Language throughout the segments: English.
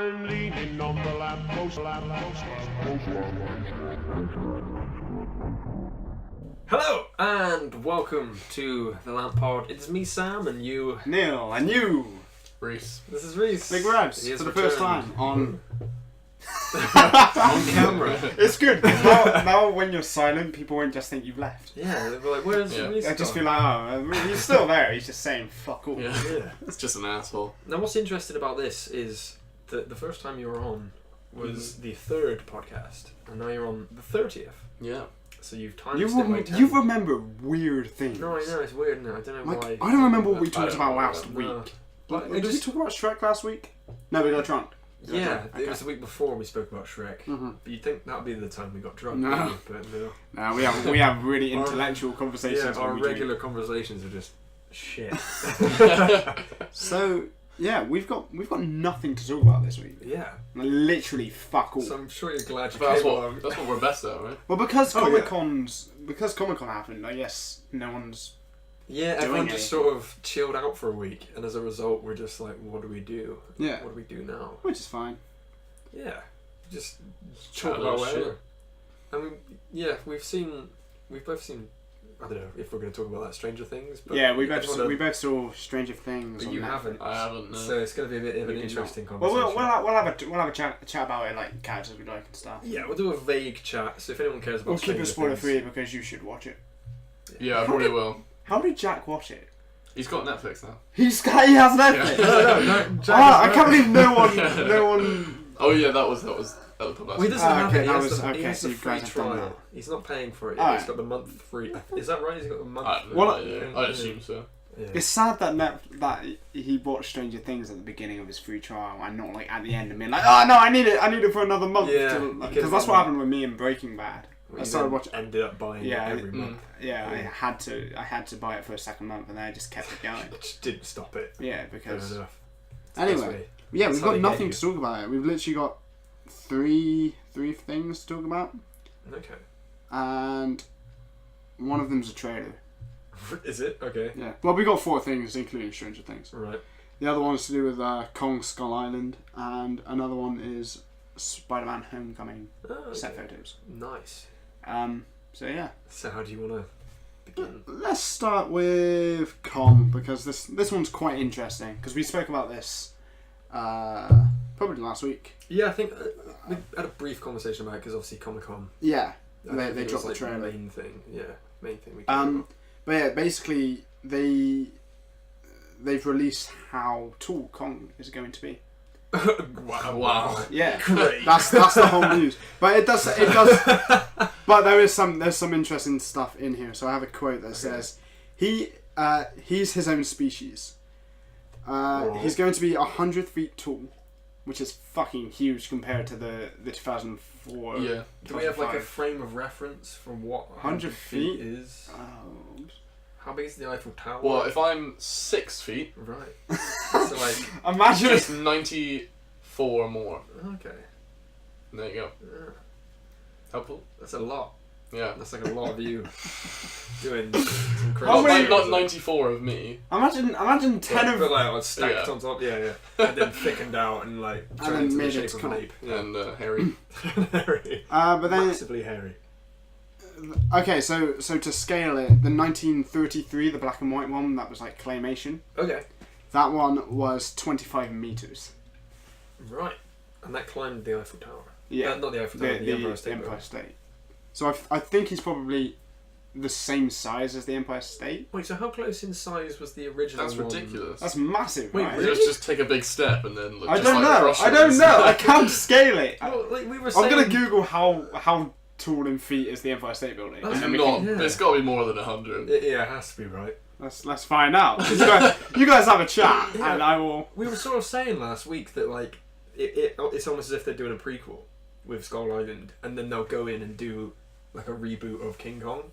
I'm leaning on the lamppost. Hello and welcome to the LampPod. It's me, Sam, and you, Neil, and you, Reese. This is Reese. Big Rabs, He has for the first returned. time on on camera. It's good, 'cause now when you're silent, people won't just think you've left. Yeah, they'll be like, where's Reese? I just gone? feel like, oh, he's still there, he's just saying fuck all. Yeah. Yeah. It's just an asshole. Now, what's interesting about this is that the first time you were on was the third podcast, and now you're on the 30th. Yeah. So you've timed You, it by 10. you remember weird things. No, I know, it's weird now. I don't know Like, why. I don't remember what we I talked don't about know. last No. week. But Did we talk about Shrek last week? No, we got drunk. Yeah, Okay. it was the week before we spoke about Shrek. Mhm. But you'd think that'd be the time we got drunk. No. wouldn't you? But no. No, we have really Our- intellectual conversations. Yeah, when our we drink. regular conversations are just shit. So yeah, we've got nothing to talk about this week. Yeah. Literally fuck all. So I'm sure you're glad you But came along. that's what we're best at, right? Well, because Oh, Comic Con happened, I guess no one's. Yeah, doing everyone just anything. sort of chilled out for a week, and as a result, we're just like, what do we do? Yeah. What do we do now? Which is fine. Yeah. Just Chat talk a about little shit. whatever. I mean, yeah, we've both seen. I don't know if we're going to talk about that Stranger Things, but Yeah, we just both wanna- saw Stranger Things. But on you Netflix. haven't. I haven't. No. So it's going to be a bit of an We did interesting Well, conversation. we'll have a chat about it, like characters we like and stuff. Yeah, we'll do a vague chat. So if anyone cares about We'll keep it Stranger spoiler Things- free because you should watch it. Yeah, I probably will. How did Jack watch it? He's got Netflix now. He has Netflix. No, Jack I is can't right. believe no one. Oh yeah, that was the last Well, he week. doesn't have okay, it. He that has was- the, he okay, has so the you free guys have done trial. that. He's not paying for it. Alright. He's got the month free. Is that right? He's got the month. I don't know. Well, yeah, I assume so. Yeah. It's sad that he watched Stranger Things at the beginning of his free trial and not like at the end and being like, oh no, I need it for another month. Yeah, Because that's what happened with me in Breaking Bad. Well, I you started then watching. ended up buying Yeah, it every month. Yeah, Yeah. I had to buy it for a second month, and then I just kept it going. It just didn't stop it. Yeah, Fair because enough. anyway, yeah, That's we've how got they nothing get to talk about. We've literally got three things to talk about, Okay. and one of them's a trailer. Is it? Okay. Yeah, well, we got four things, including Stranger Things. Right. The other one is to do with Kong Skull Island, and another one is Spider-Man Homecoming Oh, okay. set photos. Nice. So yeah. So how do you want to begin? Let's start with Kong, because this one's quite interesting, because we spoke about this probably last week. Yeah, I think we had a brief conversation about it because obviously Comic-Con. Yeah, I think they it dropped was, the like, trailer. main thing. Yeah, main thing we talked about. But yeah, basically they've released how tall Kong is going to be. Wow. Yeah, Great. that's the whole news. But it does. But there's some interesting stuff in here. So I have a quote that says, he's his own species. He's going to be 100 feet tall, which is fucking huge compared to the 2004. Yeah. Do we have like a 2005. frame of reference from what 100 feet? is? Oh. How big is the Eiffel Tower? Well, if I'm 6 feet, Right. So like, Imagine. just 94 more. okay. There you go. Yeah. Helpful. That's a lot. Yeah. That's like a lot of you doing some crazy. How many- shit, not isn't it? 94 of me. Imagine 10 But of. like stacked Yeah. on top, yeah, and then thickened out and like And turned then into the made shape its of cone. an ape. And Harry. Hairy. But then. Massively hairy. Okay, so to scale it, the 1933, the black and white one, that was like claymation. Okay. That one was 25 meters. Right. And that climbed the Eiffel Tower. Yeah, Not the Eiffel Tower, the Empire State Empire Building. State. So I think he's probably the same size as the Empire State. Wait, so how close in size was the original That's one? ridiculous. That's massive, Wait, right? really? Just take a big step and then I just don't like know. crush I it. don't know. I can't scale it. Well, like we were I'm saying... gonna Google how tall in feet is the Empire State Building. That's and then It's we not. can- Yeah. It's got to be more than 100. Yeah, it has to be, right? let's find out. You guys have a chat, Yeah. and I will. We were sort of saying last week that like it's almost as if they're doing a prequel with Skull Island, and then they'll go in and do like a reboot of King Kong.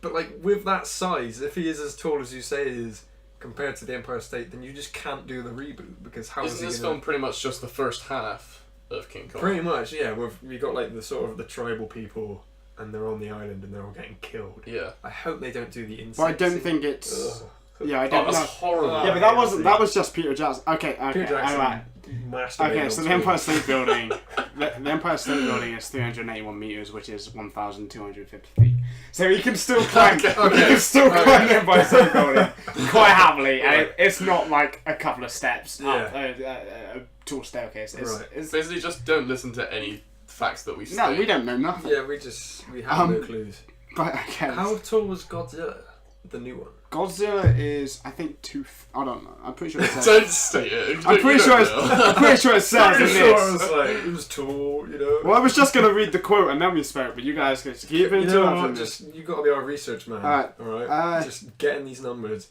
But like with that size, if he is as tall as you say he is compared to the Empire State, then you just can't do the reboot because how is Isn't he this gonna... film pretty much just the first half of King Kong? Pretty much, yeah. We got like the sort of the tribal people, and they're on the island and they're all getting killed. Yeah. I hope they don't do the insect. But I don't scene. think it's. Ugh. Yeah, I Oh, don't that's know. horrible. Yeah, but that was just Peter Jackson. Okay, Peter Jackson alright. masturbating. Okay, on so the screen. Empire State Building, the Empire State Building is 381 meters, which is 1,250 feet. So you can still climb. You can still climb the Empire State Building quite happily, and it's not like a couple of steps up a tall staircase. It's Basically, just don't listen to any facts that we say. no, we don't know nothing. Yeah, we have no clues. But okay, How tall was Godzilla, the new one? Godzilla is, I think, I don't know. I'm pretty sure it says. Don't state it. I'm pretty sure it says in this. It was tall, you know. Well, I was just gonna read the quote and then we spoke, but you guys can keep You know what? interrupting. You got to be our research man. Alright. Just getting these numbers.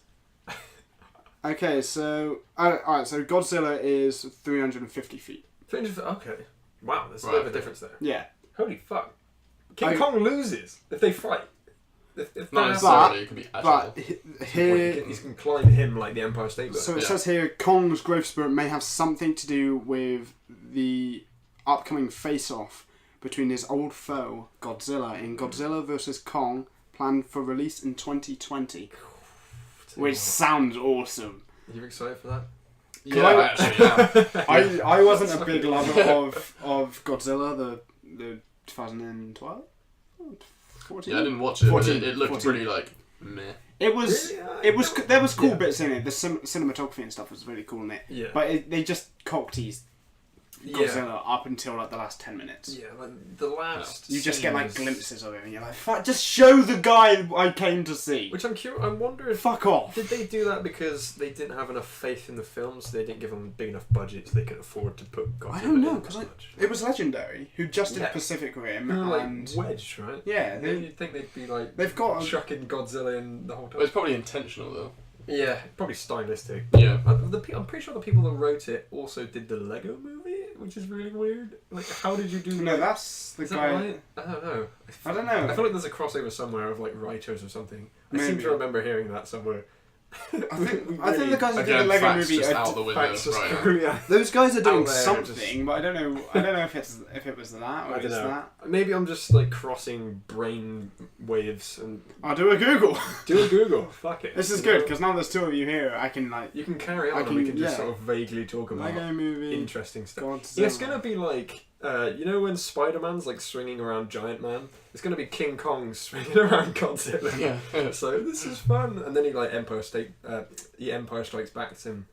Okay, so alright, so Godzilla is 350 feet. 300. Okay. Wow, there's a bit of a difference there. Yeah. Holy fuck. King Kong loses if they fight. If Not that's- necessarily, it could be But agile. here, He's can climb him like the Empire State Building. so it says here, Kong's growth spurt may have something to do with the upcoming face-off between his old foe Godzilla in Godzilla vs Kong, planned for release in 2020, which sounds awesome. Are you excited for that? Yeah, actually, I wasn't a big lover of Godzilla, the 2012. 14? yeah, I didn't watch it, but 14, it looked 14. pretty like meh. It was. Really? It was. There was cool Yeah. bits in it. The cinematography and stuff was really cool in it. Yeah. But they just cock teased Godzilla up until like the last 10 minutes. Yeah, like the last. You just get like scene glimpses of it, and you're like, "Fuck! Just show the guy I came to see." Which I'm curious. I wonder if Fuck off. did they do that because they didn't have enough faith in the film, so they didn't give them big enough budget, so they could afford to put Godzilla I don't know in because that much. it was Legendary who just did Yeah. Pacific Rim They were like and wedged, right? yeah, Then you'd think they'd be like they've got a, chucking Godzilla in the whole But time. it's probably intentional though. Yeah, probably stylistic. Yeah. I'm pretty sure the people that wrote it also did the Lego movie, which is really weird. Like, how did you do? no, like, that's the is that guy. right? I don't know. I don't I know. feel like there's a crossover somewhere of like writers or something. I seem Maybe. to remember hearing that somewhere. I think the guys who did the Again, Lego facts movie just are out the window. Facts just Right. screw ya. those guys are doing Out there, something, but I don't know. I don't know if it was that or I it's don't know. that. Maybe I'm just like crossing brain waves and I'll do a Google. do a Google. Fuck it. This is You good know? because now there's two of you here. I can like You can carry on I and we can- can just yeah. sort of vaguely talk about Lego movie. interesting stuff. Godzilla. Yeah, it's gonna be like, you know when Spider-Man's like swinging around Giant Man? It's gonna be King Kong swinging around Godzilla. Yeah. So this is fun. And then he like Empire Strikes Back him.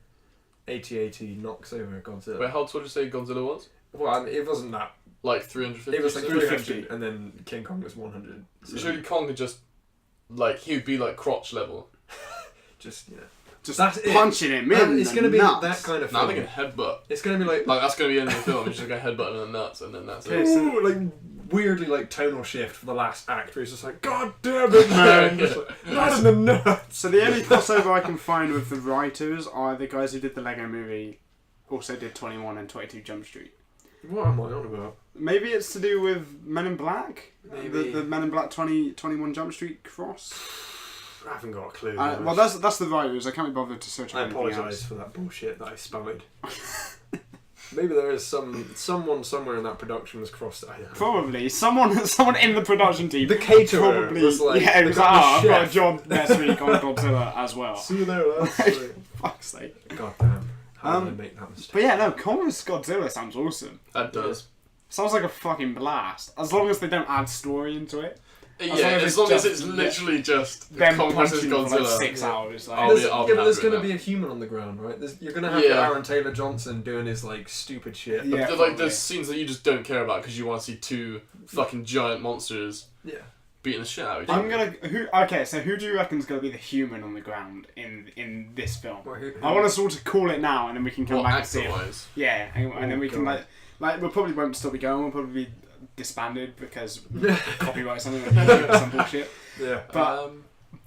80 knocks over Godzilla. Wait, how tall did you say Godzilla was? Well, I mean, it wasn't that. Like 350? It was like 350. 350, and then King Kong was 100. So Surely Kong could just, like, he would be like crotch level. just just that's it. punching him in. And it's the gonna be nuts. that kind of Now I'm film. thinking headbutt. It's gonna be like Like, that's going to be the end of the film. He's just going to headbutt in the nuts, and then that's Okay, it. so- ooh, like weirdly like tonal shift for the last act where he's just like, God damn it, man! Just like, not in the nuts. So the only crossover I can find with the writers are the guys who did the Lego movie, also did 21 and 22 Jump Street. What am I on about? Maybe it's to do with Men in Black. Maybe. The Men in Black 21 Jump Street cross. I haven't got a clue. Well, that's the writers. I can't be bothered to search. I anything apologise else. for that bullshit that I spouted. Maybe there is someone somewhere in that production was crossed. I don't know. Probably someone in the production team. The caterer probably was like, yeah, it they was got like, the I've got a chef." job next week on Godzilla as well. See you there, lads. Fuck's sake. God damn. How did I make that mistake? But yeah, no, Kong vs Godzilla sounds awesome. That does. Sounds like a fucking blast. As long as they don't add story into it. Yeah, long as as it's long as just- it's literally just Them Kong versus punching for Godzilla. like 6 hours. Like, I'll be But happy there's with going to that. be a human on the ground, right? You're going to have Yeah. Aaron Taylor Johnson doing his like stupid shit. Yeah. Like, probably. there's scenes that you just don't care about because you want to see two fucking giant monsters Yeah. beating the shit out of each I'm other. gonna. So who do you reckon's gonna be the human on the ground in this film? Well, who- I want to sort of call it now, and then we can come Well, back and see it. actor-wise. Yeah, and then we can God. like we probably won't still be going. We'll probably be disbanded because Yeah. copyright something or some bullshit. Yeah.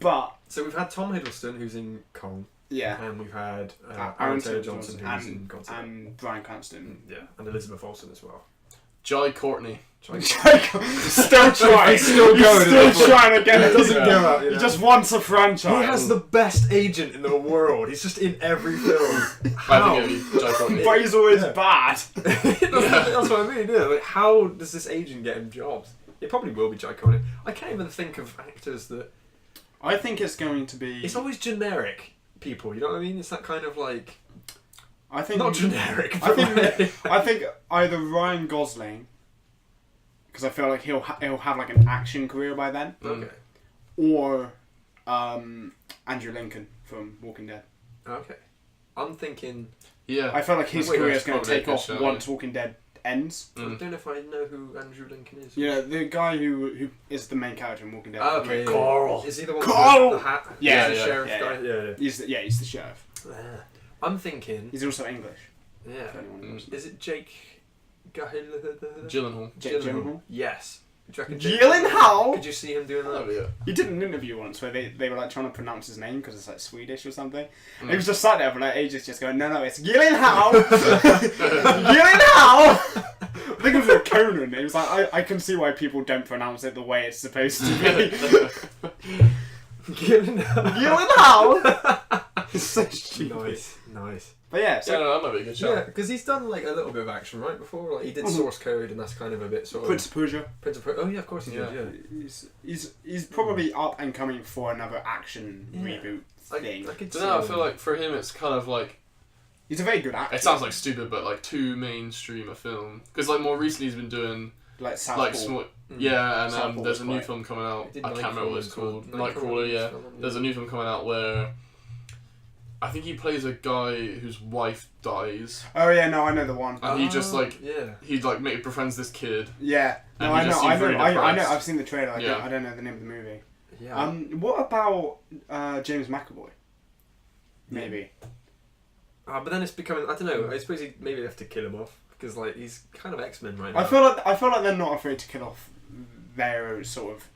But So we've had Tom Hiddleston, who's in Kong, yeah, and we've had Aaron Aaron Taylor Taylor Johnson, who's in Godzilla. and Bryan Cranston. Yeah, and Elizabeth Olsen as well. Jai Courtney. still trying. He's still going, He's still isn't he? trying to get it. It doesn't Yeah. give up, you He know? just wants a franchise. He has the best agent in the world. He's just in every film. I How? think it'd be Jai Courtney. But he's always bad. That's what I mean. Yeah. Like, how does this agent get him jobs? It probably will be Jai Courtney. I can't even think of actors that. I think it's going to be. It's always generic people. You know what I mean? It's that kind of like. I think Not generic. I But think I think either Ryan Gosling, because I feel like he'll have like an action career by then, okay. or Andrew Lincoln from Walking Dead. Okay. I'm thinking. Yeah. I feel like his Wait, career that's is going to probably a take good off shout, once Walking Dead ends. I don't know if I know who Andrew Lincoln is. You know, the guy who is the main character in Walking Dead. Ah, okay. Carl. Is he the one Carl! with the hat? Yeah, He's the yeah, sheriff yeah, guy. Yeah. He's the sheriff. Yeah. I'm thinking. He's also English. Yeah. If anyone knows. Is it Jake Gyllenhaal. Jake Gyllenhaal. Yes. Do you reckon Jake Gyllenhaal? Could you see him doing Oh, that? yeah. He did an interview once where they were like trying to pronounce his name because it's like Swedish or something. And he Mm. was just sat there for like ages just going, no, it's Gyllenhaal! Gyllenhaal! I think it was a Conan. It was like, I can see why people don't pronounce it the way it's supposed to be. Gyllenhaal! It's so stupid. Nice. But yeah, Yeah, so no, that might be a good Yeah, shot. because he's done like a little bit of action right before. Like he did Mhm. Source Code, and that's kind of a bit sort of Prince of Persia. Prince of Oh yeah, of course he Yeah. did. Yeah. He's probably up and coming for another action Yeah. reboot thing. I could Don't know, I see feel him. like for him it's kind of like, He's a very good actor. it sounds like stupid, but like too mainstream a film. Because like more recently he's been doing like Southpaw. like small, Mm. yeah, and Southpaw there's was a new quite- film coming out. He did I can't remember what it's Nightcrawler as well. called. Nightcrawler, yeah. There's a new film coming out where I think he plays a guy whose wife dies, Oh yeah, no, I know the one. and he just like yeah. he like befriends this kid. Yeah, no, And he I just know, seems really I know. depressed. I've seen the trailer. Yeah. I don't know the name of the movie. Yeah. What about James McAvoy? Maybe. But then it's becoming. I don't know. I suppose maybe they have to kill him off because like he's kind of X-Men right now. I feel like they're not afraid to kill off their sort of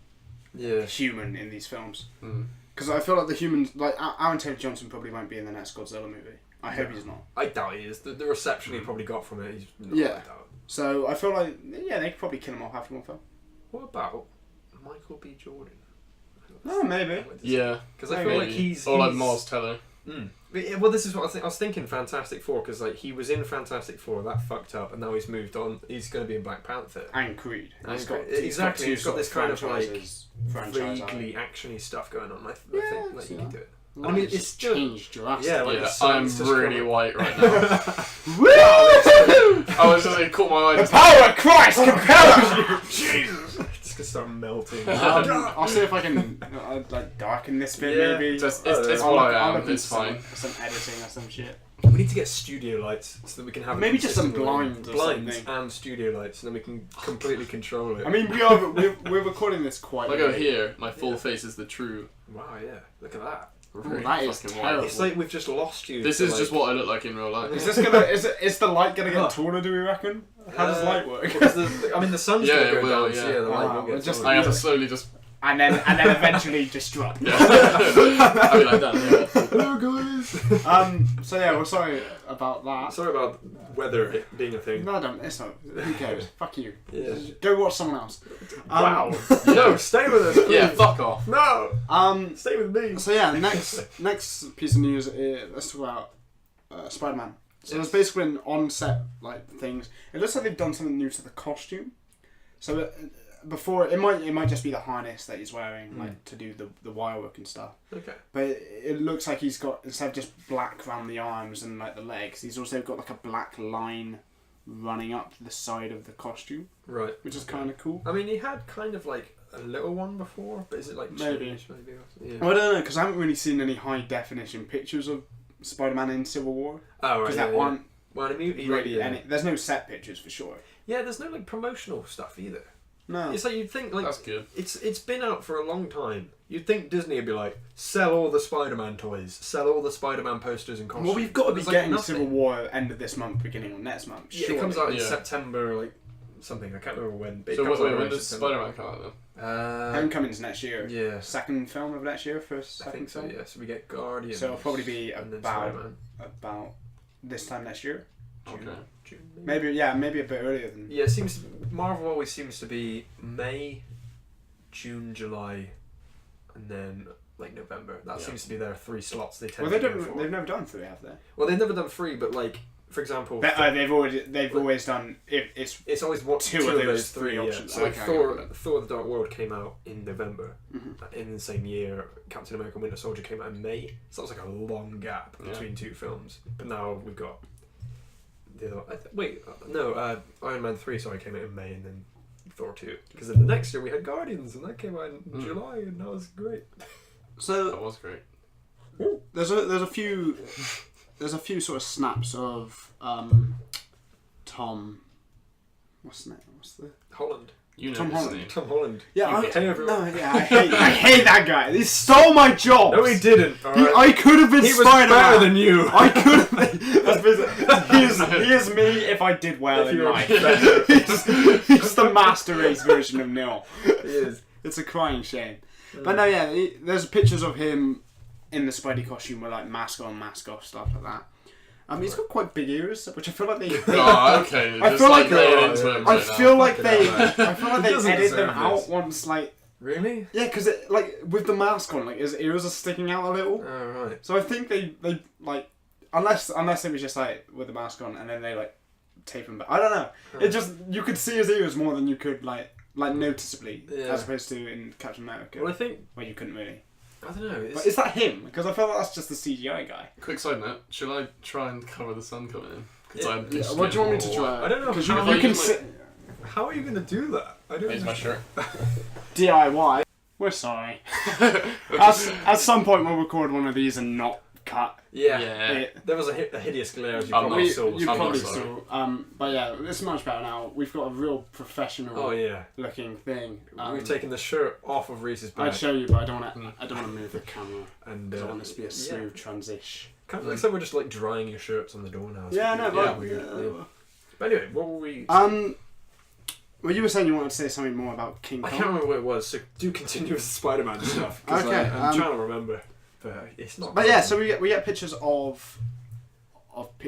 Yeah. human in these films. Mm. Because I feel like the humans, like Aaron Taylor Johnson, probably won't be in the next Godzilla movie. I hope Yeah. he's not. I doubt he is. The reception he probably got from it. He's not, Yeah. I doubt. So I feel like they could probably kill him off after one film. What about Michael B. Jordan? Oh, maybe. Yeah, Because I feel like maybe. he's or like he's- Miles Teller. Mm. Well, this is what I was thinking. Fantastic Four, because like he was in Fantastic Four, that fucked up, and now he's moved on. He's going to be in Black Panther. And Creed. And He's Creed. got, he's Exactly, got he's got this kind of, like, franchise. Vaguely actiony stuff going on. I Yeah, think like see you can that. do it. I mean, it's just- changed drastically. Yeah, like Yeah, the sun I'm is just really coming. white right now. Woo! I was just it caught my eye. The Just, power of Christ compels you. Jesus, it's gonna start melting. I'll see if I can like darken this bit Yeah, maybe. just it's I'll what look- I'll I look am. into It's fine. Some editing or some shit. We need to get studio lights so that we can have Maybe just some consistent blinds or blinds something. and studio lights, and then we can completely control it. I mean, we're recording this quite. Like over late. here, my full Yeah. face is the true. wow, yeah, look at that. Very that is fucking terrible. It's like we've just lost you. This to, is like, just what I look like in real life. Is this gonna? Is the light gonna get taller? Do we reckon? How does light work? Because I mean, the sun's Yeah, gonna it go will, down, so yeah. yeah, the light will Wow, get just- taller. I have to slowly just. and then eventually destruct. Yeah. I'll be like that. Yeah. Hello, guys. So yeah, we're sorry about that. Sorry about weather being a thing. No, don't. It's not. Who cares? Fuck you. Yeah. Go watch someone else. Wow. No, stay with us. Please. Yeah, fuck off. No. Stay with me. So yeah, next piece of news. Let's talk about Spider-Man. So there's basically an on-set like things. It looks like they've done something new to the costume. So before it might just be the harness that he's wearing like to do the wire work and stuff. Okay. But it looks like he's got, instead of just black around the arms and like the legs, he's also got like a black line running up the side of the costume, Right. which is kind of cool. I mean, he had kind of like a little one before, but is it like Maybe. changed maybe? Yeah. Well, I don't know, because I haven't really seen any high definition pictures of Spider-Man in Civil War. Oh, right. Because Yeah, that yeah. aren't Well, I mean, he really yeah. any. There's no set pictures for sure. Yeah, there's no like promotional stuff either. No. It's like you'd think like That's good. it's been out for a long time. You'd think Disney would be like, sell all the Spider-Man toys, sell all the Spider-Man posters and costumes. Well, we've got to be There's, like, getting nothing. Civil War end of this month, beginning of next month. Yeah, surely. it comes out in Yeah. September, like something. I can't remember when. But it So comes wait, out when in does September. Spider-Man come out then? Homecoming's next year. Yeah, Second film of next year, I second think so. film. Yeah, so we get Guardians. So it'll probably be and then about Spider-Man. this time next year. Okay. June, Maybe a bit earlier than. Yeah, it seems Marvel always seems to be May, June, July, and then like November. That Yeah. seems to be their 3 slots they tend Well, to go for. they've never done 3, have they? Well, they've never done 3, but like for example, They've always done. It's it's always two two of of those those 3 3 options. Yeah. So like Okay, Thor: The Dark World came out in November. Mhm. In the same year, Captain America: Winter Soldier came out in May. So that was like a long gap Yeah. between 2 films. But now we've got the other. Iron Man 3 came out in May, and then Thor 2. Because then the next year we had Guardians, and that came out in July, and that was great. So That was great. there's a few sort of snaps of Tom. What's the name? Holland. You know Tom his Holland. name. Tom Holland. Yeah, Hey, everyone. I hate that guy. He stole my job. No, he didn't. Alright. I could have been He was Spider-Man. better than you. I could have been. He is me if I did well If in you were life. better. he's the master race version of Neil. He is. It's a crying shame. But no, yeah, there's pictures of him in the Spidey costume with like mask on, mask off, stuff like that. He's got quite big ears, which I feel like they. Oh, okay. I Just feel like laying into him I right feel now. like they. He doesn't Edit them deserve out this. once, like. Really? Yeah, because like with the mask on, like his ears are sticking out a little. Oh, right. So I think they like unless it was just like with the mask on and then they like tape him back. I don't know. It just you could see his ears more than you could like noticeably as opposed to in Captain America. Well, I think where you couldn't really. I don't know. But is that him? Because I feel like that's just the CGI guy. Quick side note: should I try and cover the sun coming in? Yeah. Because What do you want me to try? I don't know. Because How you you can use my- sit How are you going to do that? I don't Here's know. my shirt. DIY. We're sorry. At some point we'll record one of these and not cut. Yeah. It. There was a hideous glare as you I'm probably not- saw. You I'm probably not sorry. saw. But yeah, it's much better now. We've got a real professional Oh yeah. looking thing. We've taken the shirt off of Reese's back. I'd show you, but I don't want to. I don't want to move the camera. And I want this to be a smooth transition. Kind of like so we're just like drying your shirts on the door now. Yeah, no, Yeah, but weird. Yeah. But anyway, what were we? Well, you were saying you wanted to say something more about King I Kong. can't remember what it was. So do continue with the Spider-Man stuff. 'Cause Okay, I'm trying to remember, but it's not. But yeah, so we get pictures of.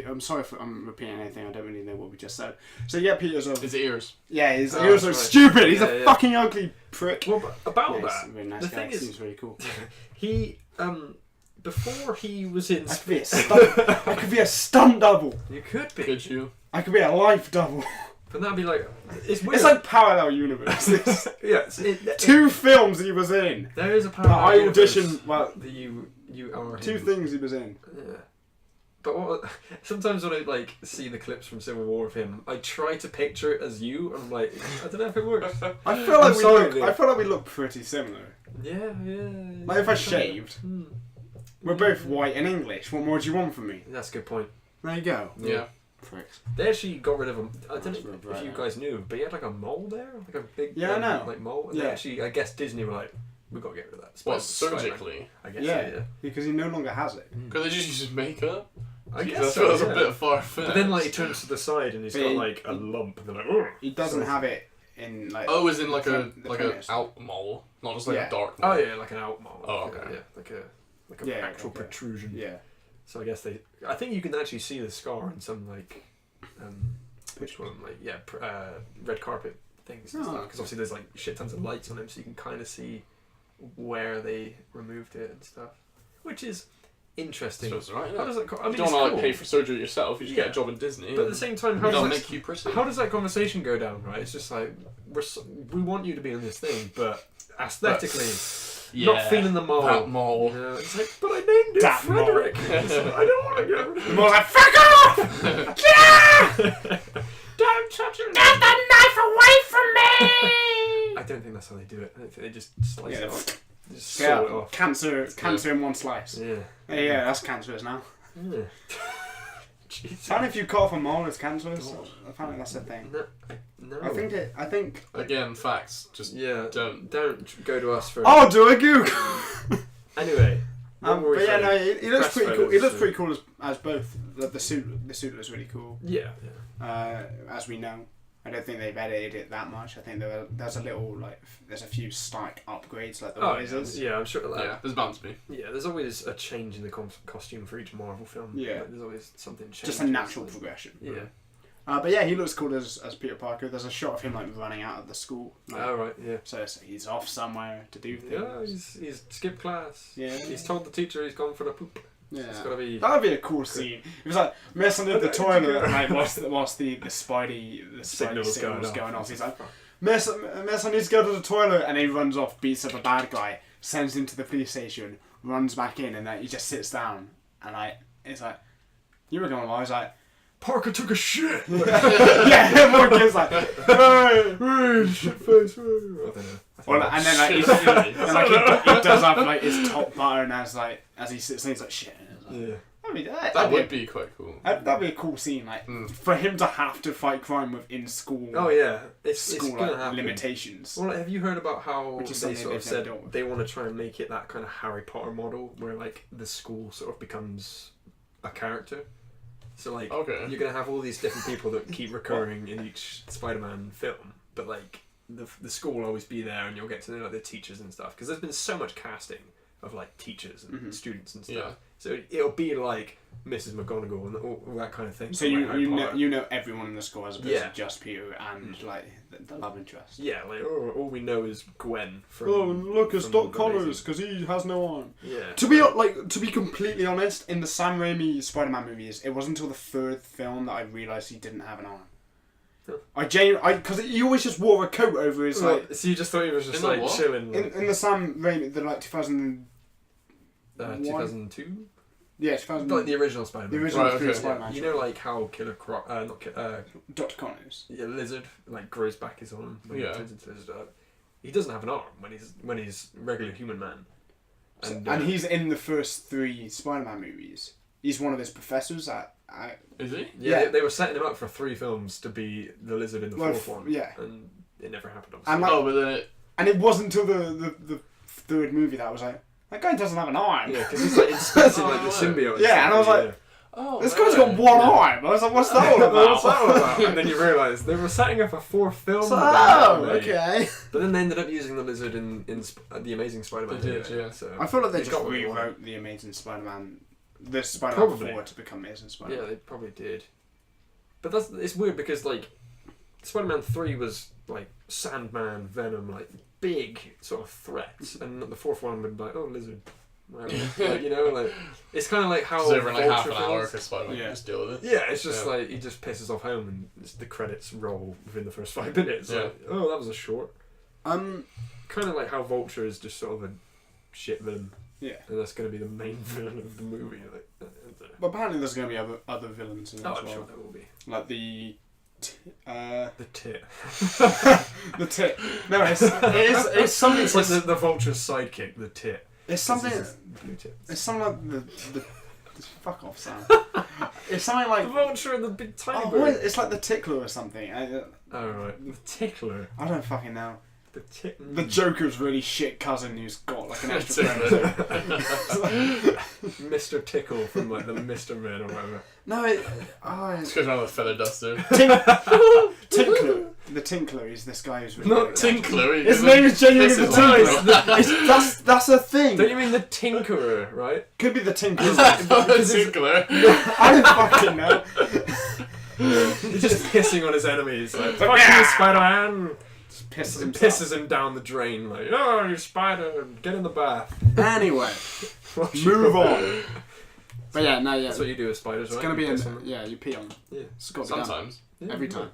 I'm sorry if I'm repeating anything. I don't really know what we just said. So you get pictures of. His ears. Yeah, his Oh, ears are that's right. stupid. He's Yeah, a yeah. fucking ugly prick. Well, but about Yeah, he's that, a really nice the guy. thing is, Seems really cool. he before he was in. I could be a stunt. I could be a stunt double. You could be. Could you? I could be a life double. But that'd be like. It's weird. It's like parallel universe. yeah. Two films he was in. There is a But parallel. I universe auditioned. Well, that you are. two him. things he was in. Yeah. But sometimes when I like see the clips from Civil War of him, I try to picture it as you, and I'm like, I don't know if it works. I feel like I'm sorry, dude. I feel like we look pretty similar. Yeah. Like if I shaved, we're both white and English. What more do you want from me? That's a good point. There you go. Yeah. Pricks. They actually got rid of him. I don't That's know right, if you yeah. guys knew, but he had like a mole there, like a big Yeah, I know. like mole. And Yeah. they actually, I guess Disney were like, we've got to get rid of that. What, Spider-Man. surgically? I guess. Yeah. Yeah. Because he no longer has it. Could they just use makeup? I Jeez, guess that so, feels yeah. a bit far-fetched. But then like he turns to the side and he's But got he- like a lump, and they're like, oh. He doesn't have it in like. Oh, as in like a The like a premise. out mole, not just like Yeah. a dark Oh mole. yeah, like an out mole. Oh, Like a- okay. Yeah, like a Yeah, actual like a- protrusion. Yeah. So I guess I think you can actually see the scar in some like, which one? Like red carpet things and Oh. stuff. Because obviously there's like shit tons of lights on him, so you can kind of see where they removed it and stuff, which is interesting. So it's alright. How does that? I mean, You don't it's want to cool. like pay for surgery yourself. You just get Yeah. a job in Disney. But at the same time, how they'll does, make you pretty. how does that conversation go down? Right? It's just like we want you to be in this thing, but aesthetically. Not feeling the mole. That mole. You know, it's like, but I named it That Frederick. It's like, I don't want to get rid of The it. mole's like, fuck off! Don't touch it. Get the knife away from me! I don't think that's how they do it. I think they just slice Yeah, it off. They just Yeah, saw it off. cancer in one slice. Yeah. Yeah, that's cancerous now. Yeah. Jesus. Apparently, if you cut off a mole, it's cancerous. Apparently, that's a thing. No. I think. Again, facts. Just Yeah. don't. Don't go to us for. I'll do a Google. Anyway. what were we But yeah, saying? no, he looks Press pretty cool. He photos, looks so- pretty cool as both. The suit looks really cool. Yeah. As we know, I don't think they've edited it that much. I think there's a little there's a few slight upgrades like the Oh, lasers. yeah, I'm sure. Yeah, there's bound to be. Yeah, there's always a change in the costume for each Marvel film. Yeah. Like, there's always something changing. Just a natural progression. Yeah. But yeah, he looks cool as Peter Parker. There's a shot of him running out of the school. Oh, right, yeah. So he's off somewhere to do things. Yeah, he's skipped class. Yeah. He's told the teacher he's gone for the poop. Yeah. It's gotta be. That would be a cool scene. It was like messing in the I don't toilet think- whilst the Spidey Signals signals going going off. off. He's like, Mess, I need to go to the toilet, and he runs off, beats up a bad guy, sends him to the police station, runs back in, and then he just sits down, and it's like, you were going to lie. He's like, Parker took a shit. Yeah, everyone goes like, hey, Shit face. I don't know. well, and then like, he does have like his top button as he sits and he's like shit. Yeah. That would be quite cool. That'd be a cool scene, like for him to have to fight crime within school. Oh yeah, it's school gonna like, happen. limitations. Well, have you heard about how Which is they something sort of they've never said dealt with. they want to try and make it that kind of Harry Potter model, where like the school sort of becomes a character. So like you're gonna have all these different people that keep recurring in each Spider-Man film, but like the school will always be there, and you'll get to know like the teachers and stuff. Because there's been so much casting of like teachers and students and stuff. Yeah. So it'll be like Mrs. McGonagall and all that kind of thing. So like you know everyone in the school as opposed to just Peter and like the love interest. Yeah, like all we know is Gwen from. Oh, look, it's from Doc Amazing. Connors because he has no arm. Yeah. To be completely honest, in the Sam Raimi Spider-Man movies, it wasn't until the third film that I realised he didn't have an arm. Because he always just wore a coat over his like. So you just thought he was just like chilling. Like, in the Sam Raimi, the like 2000. 2002. Yeah, 2000. Like the original Spider-Man. The original okay. Spider-Man. You know, like how Killer Croc, Dr. Connors. Yeah, Lizard like grows back his arm when Yeah. he turns into Lizard. He doesn't have an arm when he's regular human man. And he's in the first 3 Spider-Man movies. He's one of his professors at. Is he? Yeah, Yeah. They were setting him up for 3 films to be the Lizard in the fourth one. Yeah. And it never happened. Obviously. And like, But then and it wasn't until the third movie that I was like, that guy doesn't have an arm. Yeah, because he's like inspecting like the symbiote. Yeah, and I was like, oh, this guy's got one arm. I was like, what's that all about? What's that all about? And then you realise they were setting up a 4th film. So, with that, mate. okay. But then they ended up using the Lizard in the Amazing Spider-Man. They did, anyway, yeah. So I feel like they just got what they wanted. rewrote the Amazing Spider-Man, the Spider-Man Probably. 4 to become Amazing Spider-Man. Yeah, they probably did. But it's weird because like Spider-Man 3 was like Sandman, Venom, like big sort of threats, and the 4th one would be like, oh, Lizard. Whatever. Like, you know, like it's kind of like how it's over in like half Vulture an hour feels. because Spider-Man can just deal with it. Yeah, it's just like he just pisses off home and the credits roll within the first 5 minutes. Yeah. Like, oh, that was a short. Um, Kind of like how Vulture is just sort of a shit villain. Yeah. And that's going to be the main villain of the movie. Like, I don't know. but apparently there's going to be other villains in it Oh, as I'm well. sure there will be. Like the tit. the tit. No, it's something. It's like the Vulture's sidekick, the tit. It's something. Blue tit. It's something like the fuck off, Sam. It's something like. The Vulture and the big tiny Oh, bird. it's like the tickler or something. Oh, right. The tickler. I don't fucking know. The tit. The Joker's really shit cousin who's got like an extra Tickler. friend. Mr. Tickle from like the Mr. Man or whatever. No, It's because around with a feather duster. Tinkler. The Tinkler is this guy who's really Not good at Tinkler. His name is genuinely the Tinkler. Tinkler. That's a thing. Don't you mean the Tinkerer, right? Could be the Tinkler. Tinkler. I don't fucking know. He's just pissing on his enemies. Like, fuck you, Spider-Man! Pisses And himself. pisses him down the drain. Like, oh, you spider, get in the bath. Anyway, move on. But yeah, no, yeah. That's what you do with spiders, It's right? gonna be You piss on in. them. Yeah, you pee on them. Yeah. It's got to be done. Sometimes. Yeah, Every yeah. time.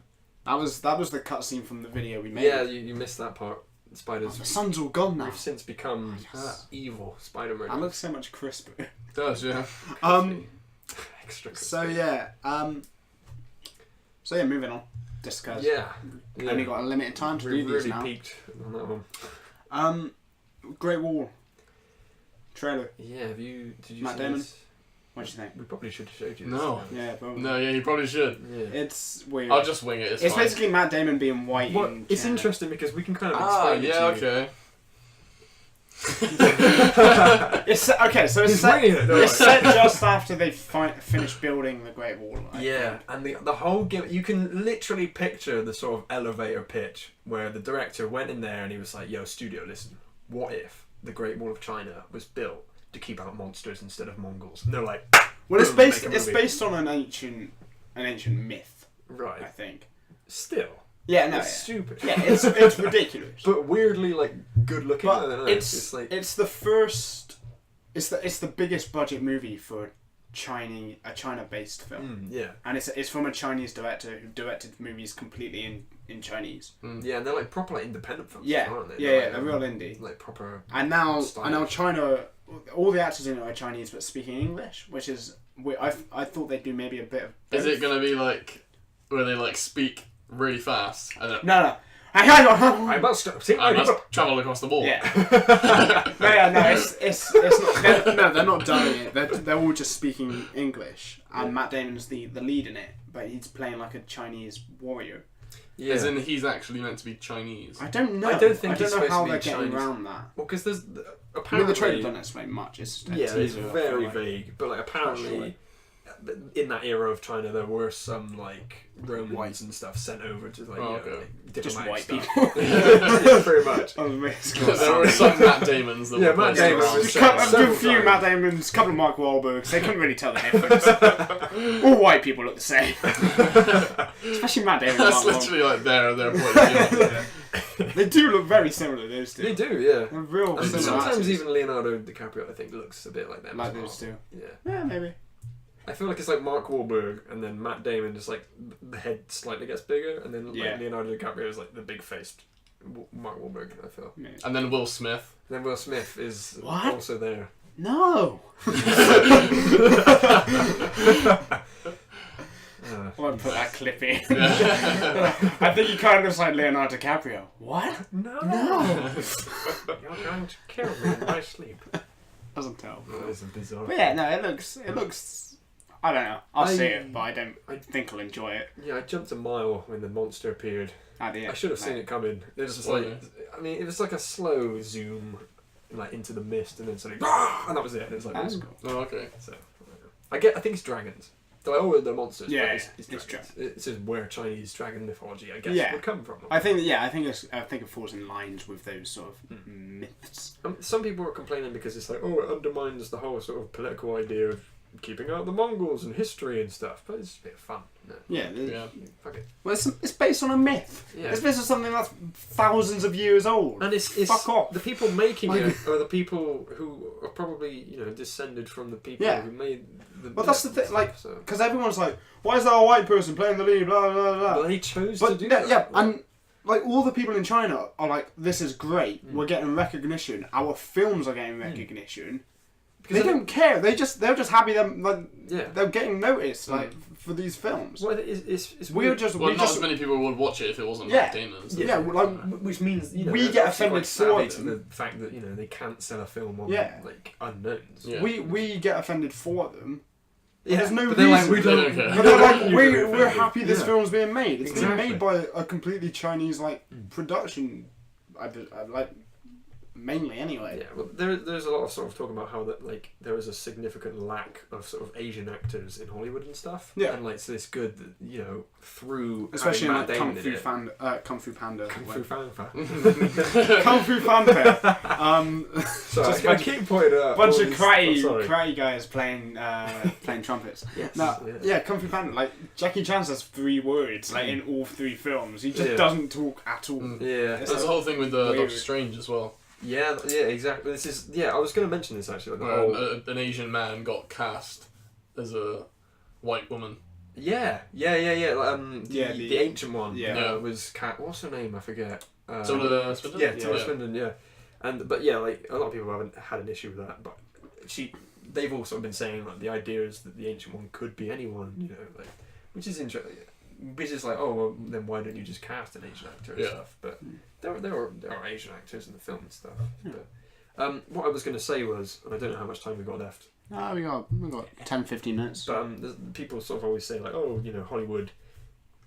That was the cutscene from the video we made. Yeah, you missed that part. The Oh, spiders. the sun's all gone now. We've since become Yes. evil spider That murderers. looks so much crisper. It does, yeah. Extra. So yeah. So yeah, moving on. Just because Yeah. only got a limited time to We do these really now. peaked on that one. Great Wall trailer. Yeah, did you Matt see Damon? this? What do you think? We probably should have showed you this. No. Yeah, but No, yeah, you probably should. Yeah. it's weird. I'll just wing it. It's fine. basically Matt Damon being white. Well, in it's China. interesting because we can kind of Ah, explain yeah, it to you. okay. It's okay. So it's He's set, winging it, though, it's right? set just after they finished building the Great Wall. I Yeah, think. and the whole game, you can literally picture the sort of elevator pitch where the director went in there and he was like, yo, studio, listen, what if the Great Wall of China was built to keep out monsters instead of Mongols? And they're like, Well, it's boom, based. make a It's movie. based on an ancient myth. I Right. think. Still. Yeah, no. It's Yeah, stupid. yeah it's ridiculous. But weirdly, like, good looking. I don't know. But it's like, it's the first. It's the biggest budget movie for a China-based film, yeah. and it's from a Chinese director who directed movies completely in Chinese. Yeah, and they're like proper like independent films, Yeah, aren't they? yeah, They're they're like, real indie. Like proper. And now stylish. China, all the actors in it are Chinese but speaking English, which is I thought they'd do maybe a bit of. Is both. it gonna be like where they like speak really fast and then No. I must see I my must travel across the wall? Yeah. No, it's not. They're not dubbing it. They're all just speaking English, and Matt Damon's the lead in it, but he's playing like a Chinese warrior. Yeah. As in he's actually meant to be Chinese. I don't know. I don't think he's know supposed how to be they're getting Chinese. around that. Well, because there's I apparently mean, the trailer doesn't explain much. It's just a it's teaser, I very feel like. vague. But like apparently, in that era of China, there were some like Romans and stuff sent over to like, like Just diplomatic white stuff. people. Yeah, pretty much. There were some Matt Damons that Yeah, were Matt placed Damon around. was- A Several few times. Matt Damons, a couple of Mark Wahlbergs. They couldn't really tell the difference. All white people look the same, especially Matt Damon. That's and Mark literally like their point of view. Wahlberg. They do look very similar. Those two. They do, yeah. They're real And similar. sometimes actors. even Leonardo DiCaprio, I think, looks a bit like them. Like as well. those two. Yeah. Yeah, maybe. I feel like it's like Mark Wahlberg, and then Matt Damon just like the head slightly gets bigger, and then like Leonardo DiCaprio is like the big faced Mark Wahlberg. I feel. Yeah. And then Will Smith. Then Will Smith is What? also there. No. Uh, I won't put that clip in. I think you kind of looks like Leonardo DiCaprio. What? no, No. you're going to kill me in my sleep. Doesn't tell. That is bizarre. But yeah, no, it looks. I don't know. I'll I- see it, but I think I'll enjoy it. Yeah, I jumped a mile when the monster appeared. At the end. I should have seen it coming. It was just like, I mean, it was like a slow zoom, like into the mist, and then suddenly, and that was it. And it was like, That's ooh. cool. Oh, okay. So, I think it's dragons. They're like, oh, they're monsters. Yeah, but it's it's dragons. It's just where Chinese dragon mythology, I guess, Yeah. would come from. I think it falls in lines with those sort of myths. Some people are complaining because it's like, oh, it undermines the whole sort of political idea of keeping out the Mongols and history and stuff. But it's a bit of fun. No. Yeah. Yeah. Fuck it. Well, it's based on a myth. Yeah. It's based on something that's thousands of years old. And it's Fuck off. The people making it are the people who are probably descended from the people Yeah. who made the. Well, that's the thing. Like, so. because everyone's like, why is there a white person playing the lead? Blah blah blah. Well, they chose But to do that. yeah, and like all the people in China are like, this is great. We're getting recognition. Our films are getting recognition. Because They don't care. They're just happy Yeah. they're getting noticed for these films. Well, it's We're weird. just Well, we not just as many people would watch it if it wasn't Yeah. Matt Damon. So yeah, like which means we they're get obviously offended quite savvy for to them. the fact that they can't sell a film on Yeah. like unknowns. Yeah. we get offended for them. Yeah, There's no but they're like, reason. we They don't. don't care. But they're like, You we're offended. happy this Yeah. film's being made. It's being Exactly. made by a completely Chinese production, I like mainly anyway. Yeah, well, there's a lot of sort of talk about how that like there is a significant lack of sort of Asian actors in Hollywood and stuff. Yeah. and like so it's good that through Especially in having like Matt Damon in it. Kung Fu Panda. Kung when- Fu Panda. Kung Fu Panda. Sorry, Just I keep pointing out bunch all of these- karate guys playing trumpets. Yes. No, yeah. yeah, Kung Fu Panda. Like Jackie Chan says 3 words like in all 3 films. He just Yeah. doesn't talk at all. Yeah. It's There's the whole thing with Weird. Doctor Strange as well. Yeah, exactly. This is I was going to mention this actually. Like the Where whole, an Asian man got cast as a white woman. yeah. The ancient one. Yeah. Was what's her name? I forget. Tilda Swinton? Yeah, Tilda Yeah. Swinton. Yeah, but yeah, like a lot of people haven't had an issue with that, but they've also been saying like the idea is that the ancient one could be anyone, like which is interesting. Which is like, oh, well, then why don't you just cast an Asian actor and Yeah. stuff? But there are Asian actors in the film and stuff. But what I was going to say was, and I don't know how much time we've got left, Oh, we got 10-15 minutes. but people sort of always say like, oh, Hollywood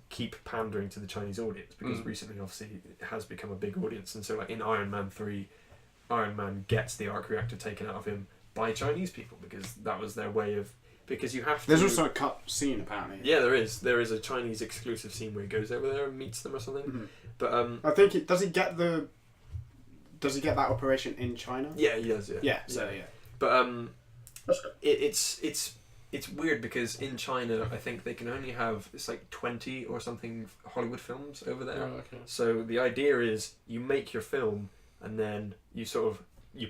keep pandering to the Chinese audience because recently, obviously, it has become a big audience, and so like in Iron Man 3, Iron Man gets the arc reactor taken out of him by Chinese people because that was their way of. Because you have to. There's also a cut scene apparently. Yeah, there is. There is a Chinese exclusive scene where he goes over there and meets them or something. Mm-hmm. But I think does he get that operation in China? yeah, he does. Yeah. Yeah. So yeah. But it's weird because in China I think they can only have it's like 20 or something Hollywood films over there. Oh, okay. So the idea is you make your film and then you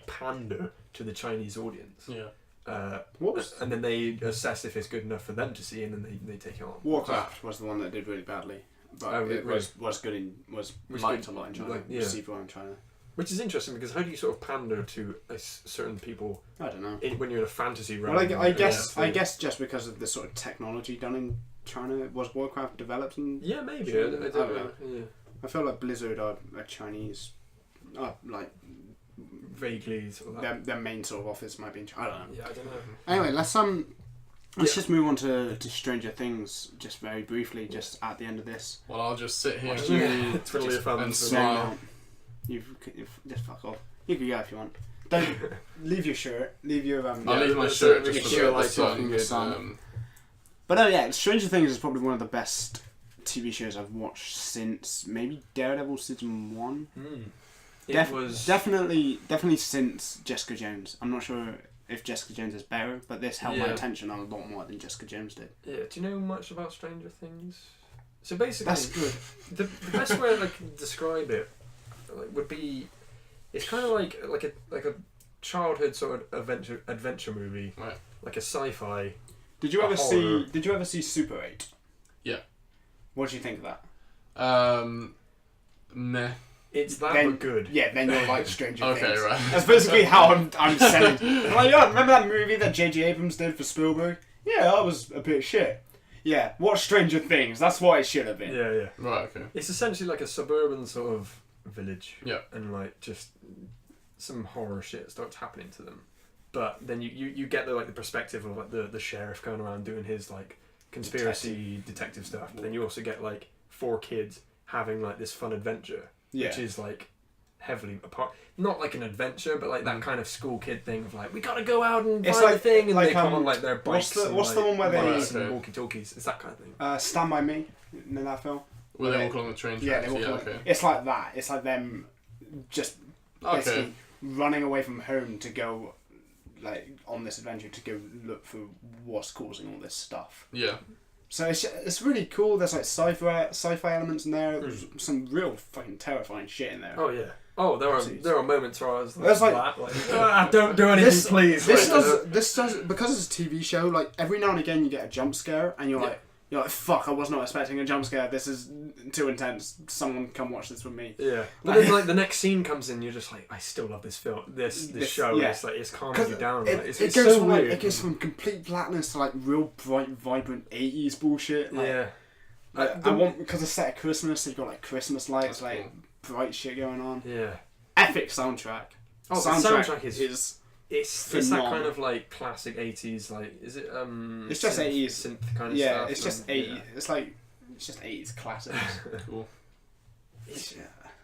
pander to the Chinese audience. Yeah. Whoops. And then they assess if it's good enough for them to see, and then they take it on. Warcraft was the one that did really badly, but Oh, it right. was good was Was liked good, a lot in China. like, yeah. Received well in China. Which is interesting because how do you sort of pander to certain people I don't know. when you're in a fantasy realm? Well, I guess just because of the sort of technology done in China, was Warcraft developed in? Yeah, maybe. China? I don't know. Yeah. I feel like Blizzard are Chinese, like Vaguely sort of that. their main sort of office might be in China. I don't know. Yeah, I don't know. Anyway, let's just move on to Stranger Things just very briefly, just at the end of this. Well, I'll just sit here Twiddle your thumbs and smile. You've just fuck off. You can go if you want. Don't leave your shirt. Leave your I'll leave my shirt just for the like sun. the sun. But yeah, Stranger Things is probably one of the best TV shows I've watched since maybe Daredevil season 1. It was definitely since Jessica Jones. I'm not sure if Jessica Jones is better, but this held my attention a lot more than Jessica Jones did. Yeah. Do you know much about Stranger Things? So basically, That's good. The best way I can describe it would be, it's kind of like a childhood sort of adventure movie, Right. like a sci-fi. Did you ever horror. see Super 8? Yeah. What do you think of that? Meh. It's that Then- but good. Yeah, then you'll like Stranger Okay, Things. right. That's basically how I'm selling. I'm like, yeah, remember that movie that J.J. Abrams did for Spielberg? Yeah, that was a bit of shit. Yeah, watch Stranger Things. That's what it should have been. Yeah, yeah. Right, okay. It's essentially like a suburban sort of village. Yeah. And like just some horror shit starts happening to them. But then you get the perspective of like the sheriff going around doing his like conspiracy detective stuff. But then you also get like 4 kids having like this fun adventure. Yeah. Which is like heavily apart, not like an adventure, but like that kind of school kid thing of like we gotta go out and It's find like- the thing, and like, they come on like their bikes. what's the one where they- bikes Right, and okay. walkie talkies? It's that kind of thing. Stand By Me, you know that film? Were they walk along the train Yeah, tracks? they walk along. Okay. It's like that. It's like them just basically Okay. running away from home to go like on this adventure to go look for what's causing all this stuff. Yeah. So it's really cool. There's like sci-fi elements in there. There's some real fucking terrifying shit in there. Oh yeah. Oh, there are moments where I was like, There's like- don't do anything, This- please. This Like, does because it's a TV show. Like every now and again, you get a jump scare, and you're like, fuck, I was not expecting a jump scare. This is too intense. Someone come watch this with me. yeah. But then like the next scene comes in, you're just like, I still love this film, this show. yeah. It's like it's calming you down. Like, it's It so goes from weird. like, it goes from complete blackness to like real bright, vibrant 80s bullshit. Like, yeah. Like, I want because it's set at Christmas, so you've got like Christmas lights, That's like bright shit going on. Yeah. Epic soundtrack. Oh, the soundtrack is is it's that phenomenal. kind of like classic 80s, like is it It's just 80s. synth kind of yeah, stuff. it's just and- 80s. It's just 80s classics. Cool.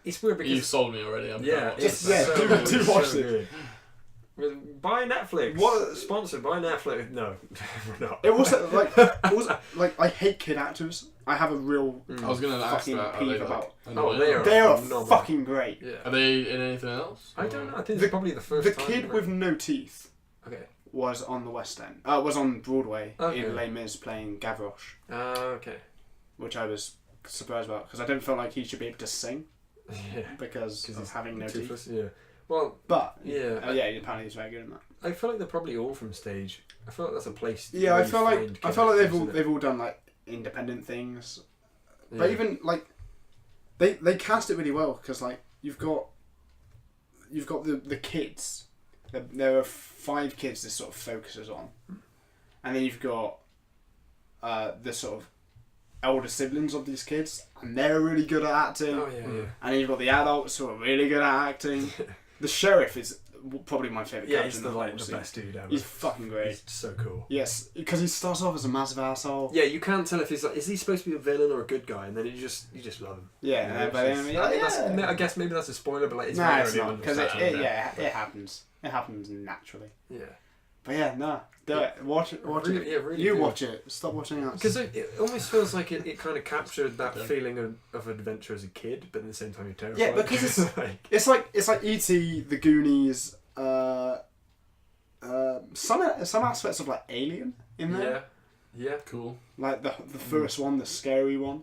It's weird You because sold me already. I'm yeah, gonna watch it's this. do it's watch so it. good. Buy Netflix. What- Sponsored by Netflix? No, we're not. It was like I hate kid actors. I have a real I was gonna ask fucking that. Are peeve they about. annoying? they are. They are phenomenal. fucking great. Yeah. Are they in anything else? I don't know. I think The- it's probably the first The time. kid with no teeth Okay. was on the West End. Was on Broadway Okay. in Les Mis playing Gavroche, Okay. which I was surprised about because I don't feel like he should be able to sing Yeah. because of he's having no teeth. Toothless. Yeah. Well, But yeah. yeah, apparently he's very good in that. I feel like they're probably all from stage. I feel like that's a place. Yeah, where I you feel find like kid they've actors, all done like independent things. isn't it? But Yeah. even like they cast it really well because like you've got the kids. There are 5 kids this sort of focuses on, and then you've got the sort of elder siblings of these kids, and they're really good at acting. Oh yeah, yeah. And then you've got the adults who are really good at acting. The sheriff is probably my favourite Yeah, character he's in the the whole the series. best dude ever. He's fucking great. He's so cool. Yes, because he starts off as a massive asshole. Yeah, you can't tell if he's like, is he supposed to be a villain or a good guy, and then you just love him. Yeah, You know, but it's then just- you're I, like, think that's, yeah. I guess maybe that's a spoiler, but like it's Nah, very it's early not on because in it the season. it happens. It happens naturally. Yeah. But yeah, no, do it. Watch it. Really- yeah, really you do. watch it. Stop watching us. Because it almost feels like it kind of captured that Yeah. feeling of adventure as a kid, but at the same time you're terrified. Yeah, because it's- like, It's like E.T., The Goonies, some aspects of like Alien in there. yeah, yeah. Cool. Like the first one, the scary one.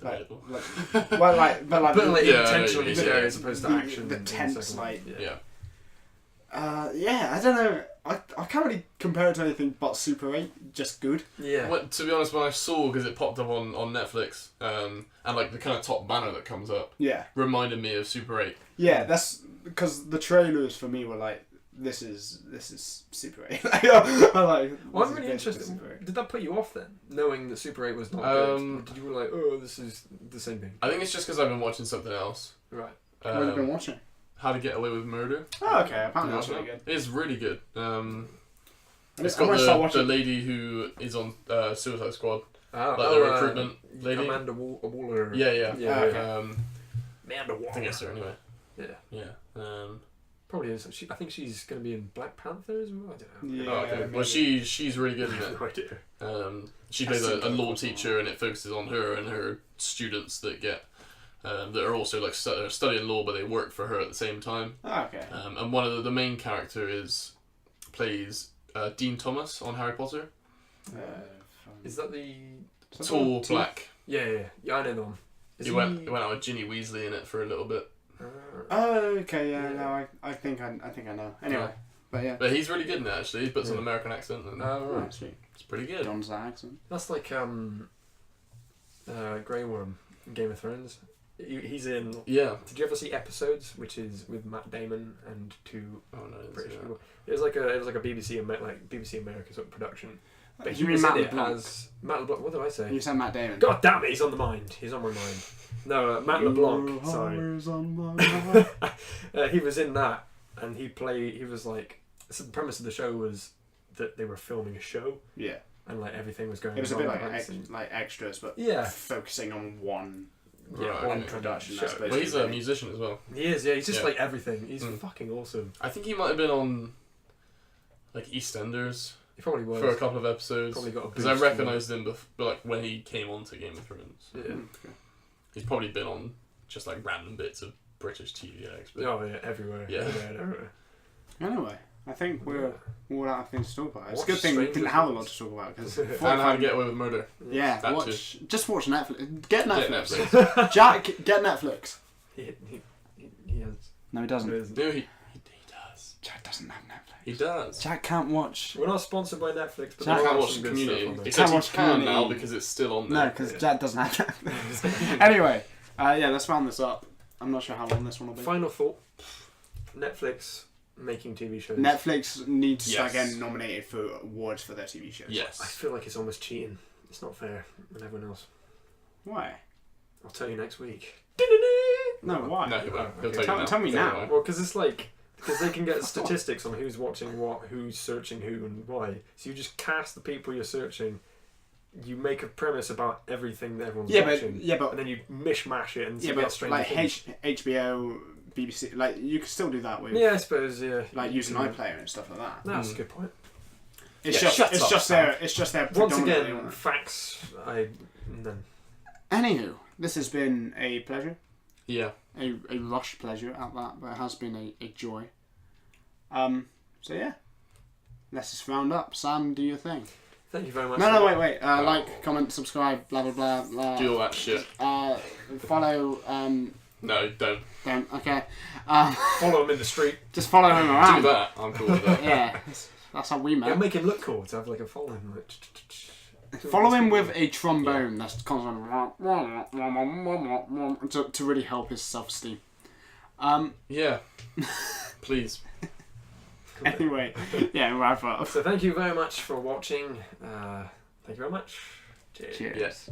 Like, Debatable. well, like but like But like Yeah, intentionally yeah, scary yeah. as opposed to The- action. the in tense, second like- one. Yeah. yeah, I don't know. I can't really compare it to anything but Super 8. Just good. Yeah. Well, to be honest, when I saw, because it popped up on Netflix, and like the kind of top banner that comes up Yeah. reminded me of Super 8. Yeah, that's because the trailers for me were like, this is Super 8. I'm like, Well, this I'm is really basically interested. Super 8. Did that put you off then, knowing that Super 8 was not good? Did you were like, oh, this is the same thing? I think it's just because I've been watching something else. Right. What have you been watching? How to Get Away with Murder. Oh, okay. Apparently Have you that's watched really that? good. It's really good. It's I might start got the watching. lady who is on Suicide Squad, Ah, like the recruitment lady. Amanda Waller. Yeah, yeah. Yeah. Okay. Amanda Waller. I think it's her anyway. Yeah. Yeah. Probably is. I think she's going to be in Black Panther as well. I don't know. Yeah. Oh, okay. maybe. Well, she's really good in I it. have no idea. She plays a law teacher, and it focuses on her and her students that get that are also like studying law, but they work for her at the same time. Oh, okay. And one of the main character plays Dean Thomas on Harry Potter. Is that the? Tall, black. Yeah, I know the one. He went out with Ginny Weasley in it for a little bit. Oh, okay. Yeah. No, I think I know. Anyway, Yeah. but yeah. But he's really good in it actually. He puts an Yeah. American accent, and Oh, right. Oh, sweet. it's pretty good. John's accent. That's like Grey Worm in Game of Thrones. He's in. Yeah. Did you ever see Episodes, which is with Matt Damon and two Oh no. it's- British yeah. people? It was like a BBC America sort of production. But he You mean was Matt in it LeBlanc? as Matt LeBlanc. What did I say? You said Matt Damon. God damn it, he's on the mind. He's on my mind. No, Matt LeBlanc. Sorry. He was in that, and he was like. So the premise of the show was that they were filming a show, Yeah. and like everything was going. It was a bit wrong like and- like extras, but Yeah. focusing on one. Right, one okay. production. Show. That's Well, he's a basically- musician as well. He is. Yeah, he's just Yeah. like everything. He's Mm. fucking awesome. I think he might have been on like EastEnders He probably was. for a couple of episodes. Probably got a Because I boost, recognised him like when he came onto Game of Thrones. Yeah. Okay. He's probably been on just like random bits of British TV. But Oh yeah, everywhere. Yeah. Everywhere. Anyway, I think we're all out of things to talk about. It's a Watch good thing we Stranger didn't have a lot Things. to talk about because and How to Get Away with Murder. yeah, That just watch Netflix. Get Get Netflix. Netflix. Jack, get Netflix. He has. No, he doesn't. No, he does. Jack doesn't have Netflix. He does. Jack can't watch. We're not sponsored by Netflix, but Jack You there can't are watch some the good Community. stuff on there. Except you watch can now Community. because it's still on No, there. because Jack doesn't have Netflix. Anyway, yeah, let's round this up. I'm not sure how long this one will be. Final thought: Netflix making TV shows. Netflix needs to Yes. start getting nominated for awards for their TV shows. I Yes. feel like it's almost cheating. It's not fair with everyone else. Why? I'll tell you next week. No, why? No, he won't. Oh, He'll okay. tell you now. Tell me now. why. Well, because it's like they can get statistics on who's watching what, who's searching who, and why. So you just cast the people you're searching. You make a premise about everything that everyone's watching, but and then you mishmash it and yeah, you get but strange like things. HBO, BBC, like you can still do that with Yeah, I suppose. Yeah, like you using can- iPlayer and stuff like that. That's a good point. It's Yeah, just shut it's up, just Sam. their it's just their Once predominantly again, on it. facts. Then Anywho, this has been a pleasure, Yeah. a rushed pleasure at that, but it has been a joy. So yeah, let's just round up. Sam, do your thing. thank you very much. No, wait. Like, comment, subscribe, blah blah blah blah. Do all that shit. Follow. No, don't. Don't. Okay. Follow him in the street. Just follow him Do around. that. I'm cool with that. Yeah, that's how we Yeah, met. make him look cool to have like a following. Like, Follow him with a trombone that's constant to really help his self-esteem. Yeah. Please. Anyway, yeah, wrap up. So thank you very much for watching. Thank you very much. Cheers. Cheers. Yes.